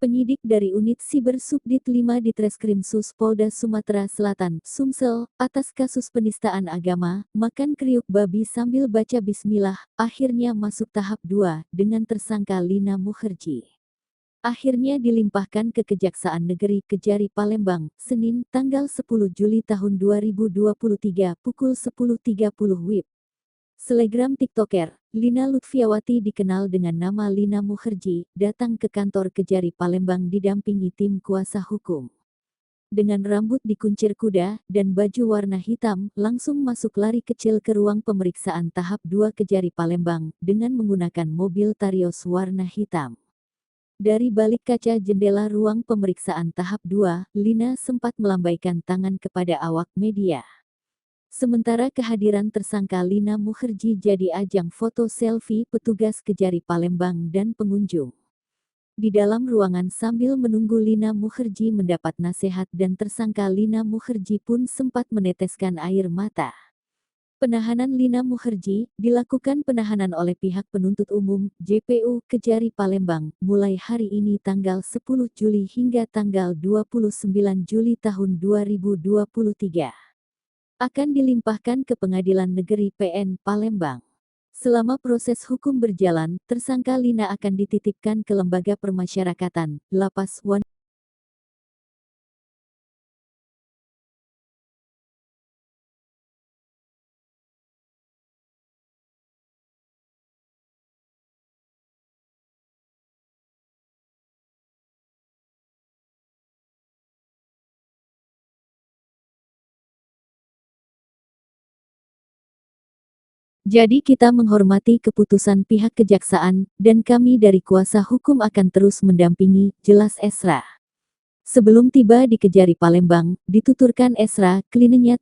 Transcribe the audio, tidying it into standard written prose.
Penyidik dari Unit Siber Subdit 5 Ditreskrimsus Polda Sumatera Selatan, Sumsel, atas kasus penistaan agama, makan kriuk babi sambil baca bismillah, akhirnya masuk tahap 2 dengan tersangka Lina Mukherjee. Akhirnya dilimpahkan ke Kejaksaan Negeri Kejari Palembang, Senin, tanggal 10 Juli tahun 2023 pukul 10.30 WIB. Selegram TikToker, Lina Lutfiawati dikenal dengan nama Lina Mukherjee, datang ke kantor Kejari Palembang didampingi tim kuasa hukum. Dengan rambut dikuncir kuda dan baju warna hitam, langsung masuk lari kecil ke ruang pemeriksaan tahap 2 Kejari Palembang dengan menggunakan mobil Tarios warna hitam. Dari balik kaca jendela ruang pemeriksaan tahap 2, Lina sempat melambaikan tangan kepada awak media. Sementara kehadiran tersangka Lina Mukherjee jadi ajang foto selfie petugas Kejari Palembang dan pengunjung. Di dalam ruangan sambil menunggu Lina Mukherjee mendapat nasihat dan tersangka Lina Mukherjee pun sempat meneteskan air mata. Penahanan Lina Mukherjee dilakukan penahanan oleh pihak penuntut umum JPU Kejari Palembang mulai hari ini tanggal 10 Juli hingga tanggal 29 Juli tahun 2023. Akan dilimpahkan ke Pengadilan Negeri PN Palembang. Selama proses hukum berjalan, tersangka Lina akan dititipkan ke Lembaga Permasyarakatan, Lapas Wanita. Jadi kita menghormati keputusan pihak kejaksaan, dan kami dari kuasa hukum akan terus mendampingi, jelas Esra. Sebelum tiba di Kejari Palembang, dituturkan Esra, kliennya